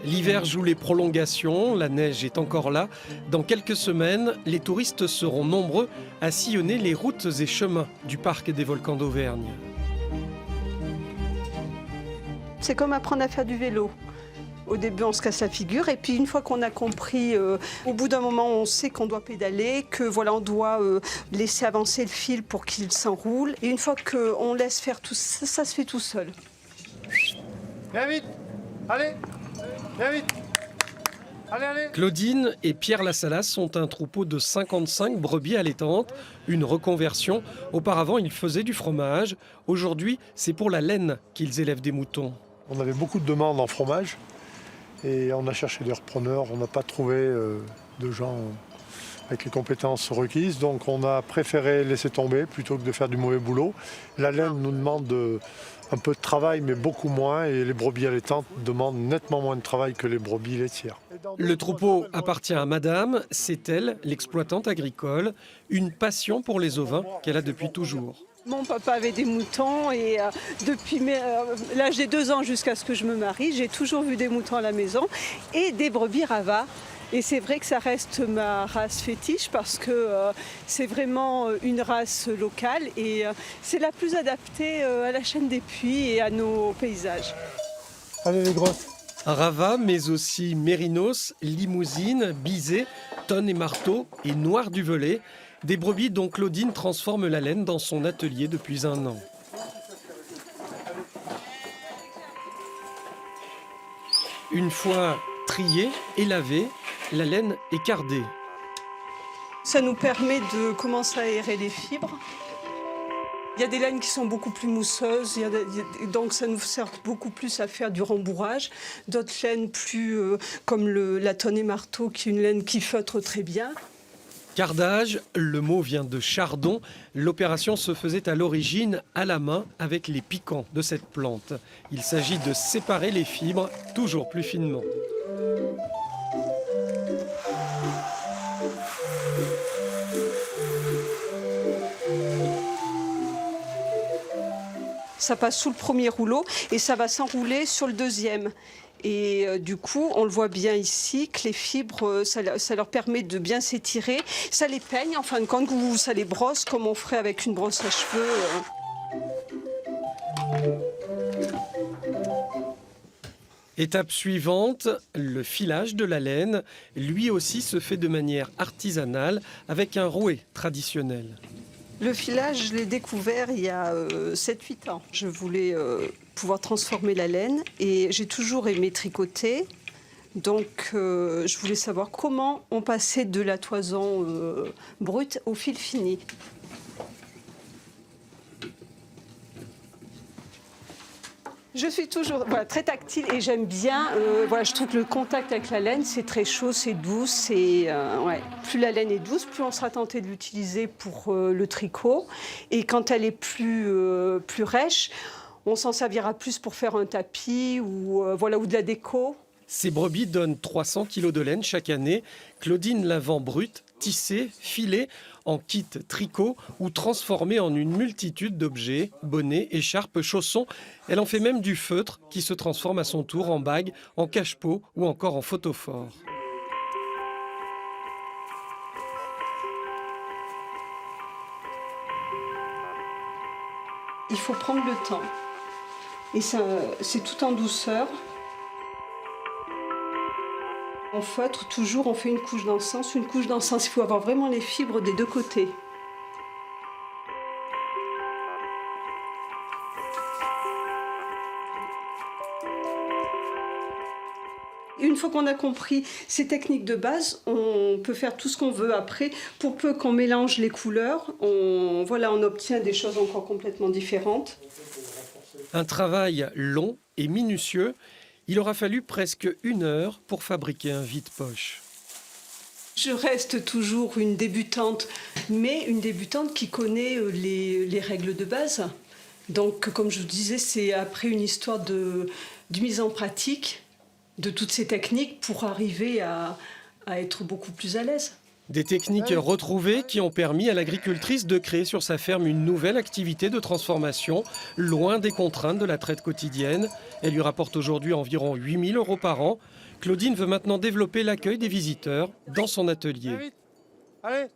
L'hiver joue les prolongations, la neige est encore là. Dans quelques semaines, les touristes seront nombreux à sillonner les routes et chemins du parc des volcans d'Auvergne. C'est comme apprendre à faire du vélo. Au début, on se casse la figure, et puis une fois qu'on a compris, au bout d'un moment, on sait qu'on doit pédaler, que voilà, on doit laisser avancer le fil pour qu'il s'enroule. Et une fois qu'on laisse faire tout ça, ça se fait tout seul. Viens vite, allez, viens vite. Allez, allez. Claudine et Pierre Lassalas sont un troupeau de 55 brebis allaitantes, une reconversion. Auparavant, ils faisaient du fromage. Aujourd'hui, c'est pour la laine qu'ils élèvent des moutons. On avait beaucoup de demandes en fromage et on a cherché des repreneurs. On n'a pas trouvé de gens avec les compétences requises. Donc on a préféré laisser tomber plutôt que de faire du mauvais boulot. La laine nous demande un peu de travail, mais beaucoup moins. Et les brebis allaitantes demandent nettement moins de travail que les brebis laitières. Le troupeau appartient à Madame. C'est elle, l'exploitante agricole. Une passion pour les ovins qu'elle a depuis toujours. Mon papa avait des moutons et depuis l'âge des 2 ans jusqu'à ce que je me marie, j'ai toujours vu des moutons à la maison et des brebis ravas. Et c'est vrai que ça reste ma race fétiche parce que c'est vraiment une race locale et c'est la plus adaptée à la chaîne des puits et à nos paysages. Allez les grosses. Rava, mais aussi Mérinos, Limousine, Bizet, Tonne et Marteau et Noir du Velay. Des brebis dont Claudine transforme la laine dans son atelier depuis 1 an. Une fois triée et lavée, la laine est cardée. Ça nous permet de commencer à aérer les fibres. Il y a des laines qui sont beaucoup plus mousseuses, donc ça nous sert beaucoup plus à faire du rembourrage. D'autres laines plus comme la Tonne et Marteau, qui est une laine qui feutre très bien. Cardage, le mot vient de chardon. L'opération se faisait à l'origine à la main avec les piquants de cette plante. Il s'agit de séparer les fibres toujours plus finement. Ça passe sous le premier rouleau et ça va s'enrouler sur le deuxième. Et du coup, on le voit bien ici, que les fibres, ça leur permet de bien s'étirer. Ça les peigne, en fin de compte, ça les brosse comme on ferait avec une brosse à cheveux. Étape suivante, le filage de la laine. Lui aussi se fait de manière artisanale avec un rouet traditionnel. Le filage, je l'ai découvert il y a 7-8 ans. Je voulais pouvoir transformer la laine et j'ai toujours aimé tricoter. Donc je voulais savoir comment on passait de la toison brute au fil fini. Je suis toujours très tactile et j'aime bien. Je trouve que le contact avec la laine, c'est très chaud, c'est doux. Plus la laine est douce, plus on sera tenté de l'utiliser pour le tricot. Et quand elle est plus rêche, on s'en servira plus pour faire un tapis ou de la déco. Ces brebis donnent 300 kg de laine chaque année. Claudine la vend brute, tissée, filée, en kit tricot ou transformée en une multitude d'objets, bonnets, écharpes, chaussons. Elle en fait même du feutre qui se transforme à son tour en bague, en cache-pot ou encore en photophore. Il faut prendre le temps. Et c'est tout en douceur. On feutre toujours, on fait une couche d'encens. Une couche d'encens, il faut avoir vraiment les fibres des 2 côtés. Une fois qu'on a compris ces techniques de base, on peut faire tout ce qu'on veut après. Pour peu qu'on mélange les couleurs, on obtient des choses encore complètement différentes. Un travail long et minutieux. Il aura fallu presque 1 heure pour fabriquer un vide-poche. Je reste toujours une débutante, mais une débutante qui connaît les règles de base. Donc, comme je vous disais, c'est après une histoire de mise en pratique de toutes ces techniques pour arriver à être beaucoup plus à l'aise. Des techniques retrouvées qui ont permis à l'agricultrice de créer sur sa ferme une nouvelle activité de transformation, loin des contraintes de la traite quotidienne. Elle lui rapporte aujourd'hui environ 8 000 € par an. Claudine veut maintenant développer l'accueil des visiteurs dans son atelier. Allez.